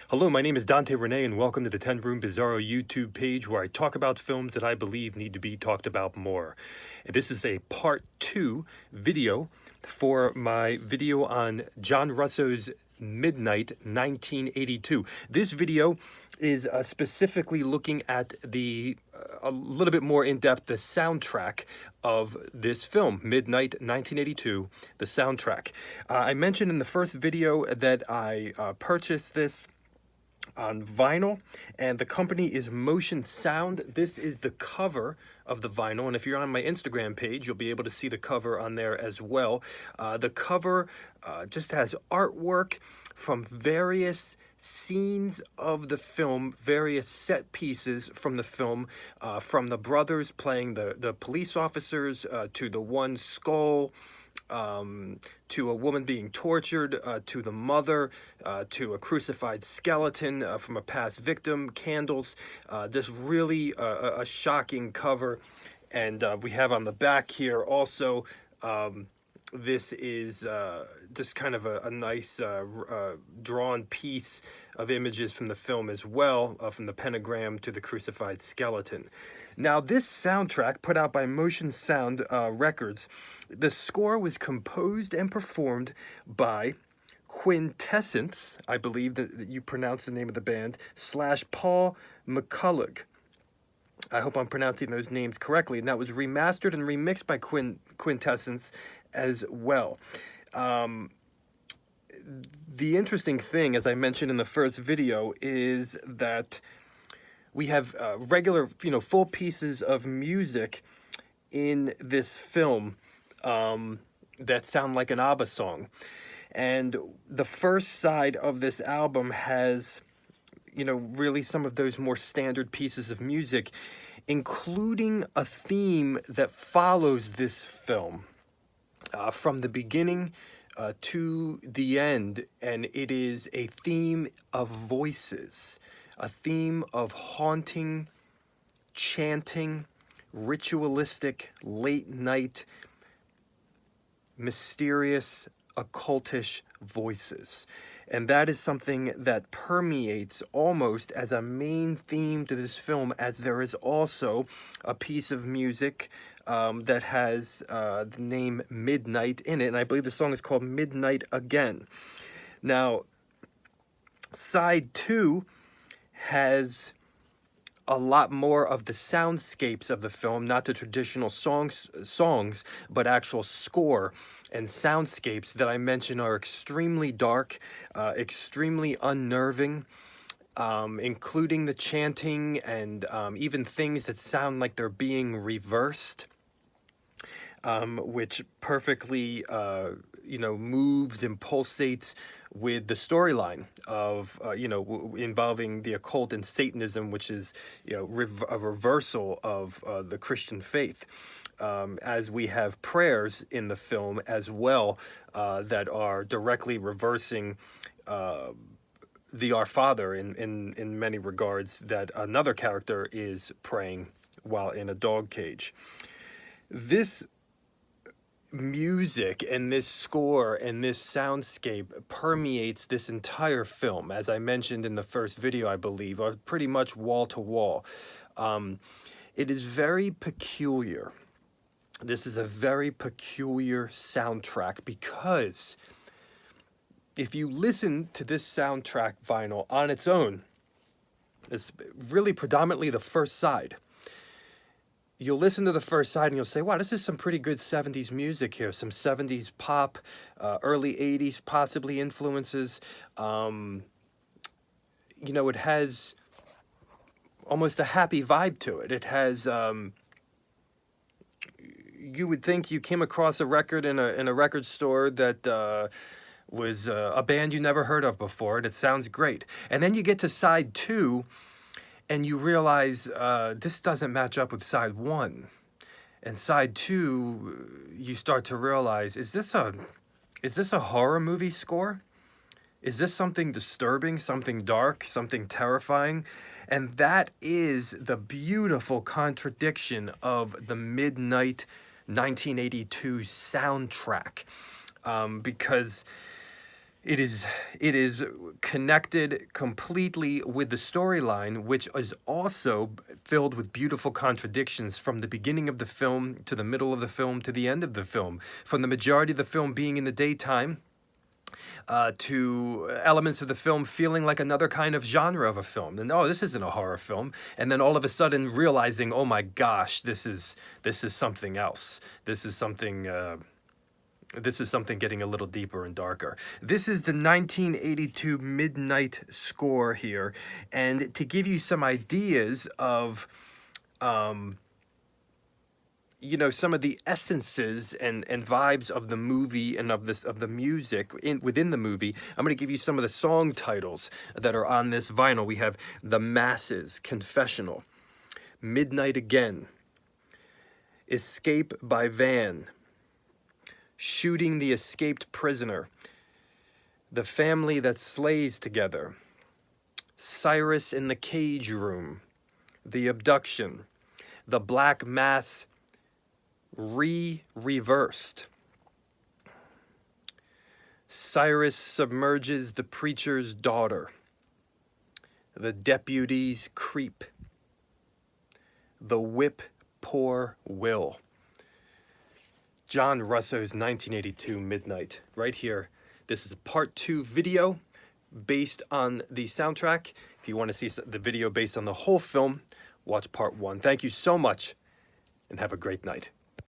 Hello, my name is Dante Renee, and welcome to the 10 Room Bizarro YouTube page where I talk about films that I believe need to be talked about more. And this is a part 2 video for my video on John Russo's Midnight 1982. This video is specifically looking at a little bit more in depth the soundtrack of this film, Midnight 1982, the soundtrack. I mentioned in the first video that I purchased this on vinyl, and the company is Motion Sound. This is the cover of the vinyl, and if you're on my Instagram page, you'll be able to see the cover on there as well. The cover just has artwork from various scenes of the film, various set pieces from the film, from the brothers playing the police officers, to the one skull, to a woman being tortured, to the mother, to a crucified skeleton from a past victim, candles. This really a shocking cover. And we have on the back here also, this is just kind of a nice drawn piece of images from the film as well, from the pentagram to the crucified skeleton. Now, this soundtrack put out by Motion Sound Records, the score was composed and performed by Quintessence, I believe that you pronounce the name of the band, / Paul McCullough. I hope I'm pronouncing those names correctly. And that was remastered and remixed by Quintessence as well. The interesting thing, as I mentioned in the first video, is that we have regular, full pieces of music in this film that sound like an ABBA song. And the first side of this album has, really some of those more standard pieces of music, including a theme that follows this film from the beginning to the end. And it is a theme of voices. A theme of haunting, chanting, ritualistic, late night, mysterious, occultish voices. And that is something that permeates almost as a main theme to this film, as there is also a piece of music that has the name Midnight in it. And I believe the song is called Midnight Again. Now, side 2 has a lot more of the soundscapes of the film, not the traditional songs, but actual score and soundscapes that I mentioned are extremely dark, extremely unnerving, including the chanting and even things that sound like they're being reversed, which perfectly, moves and pulsates with the storyline of, involving the occult and Satanism, which is, a reversal of the Christian faith. As we have prayers in the film as well that are directly reversing the Our Father in many regards, that another character is praying while in a dog cage. This music and this score and this soundscape permeates this entire film, as I mentioned in the first video, I believe, are pretty much wall to wall. It is very peculiar. This is a very peculiar soundtrack because if you listen to this soundtrack vinyl on its own, it's really predominantly the first side. You'll listen to the first side and you'll say, wow, this is some pretty good 70s music here. Some 70s pop, early 80s possibly influences. It has almost a happy vibe to it. It has, you would think you came across a record in a record store that was a band you never heard of before, and it sounds great. And then you get to side 2, and you realize this doesn't match up with side 1. And side 2, you start to realize, is this a horror movie score? Is this something disturbing, something dark, something terrifying? And that is the beautiful contradiction of the Midnight 1982 soundtrack. Because It is connected completely with the storyline, which is also filled with beautiful contradictions from the beginning of the film to the middle of the film to the end of the film. From the majority of the film being in the daytime to elements of the film feeling like another kind of genre of a film. And oh, this isn't a horror film. And then all of a sudden realizing, oh my gosh, this is something else. This is something getting a little deeper and darker. This is the 1982 Midnight score here. And to give you some ideas of, you know, some of the essences and vibes of the movie and of the music within the movie, I'm going to give you some of the song titles that are on this vinyl. We have The Masses, Confessional, Midnight Again, Escape by Van, Shooting the Escaped Prisoner, The Family That Slays Together, Cyrus in the Cage Room, The Abduction, The Black Mass Reversed, Cyrus Submerges the Preacher's Daughter, The Deputy's Creep, The Whip Poor Will. John Russo's 1982 Midnight, right here. This is a part 2 video based on the soundtrack. If you want to see the video based on the whole film, watch part 1. Thank you so much, and have a great night.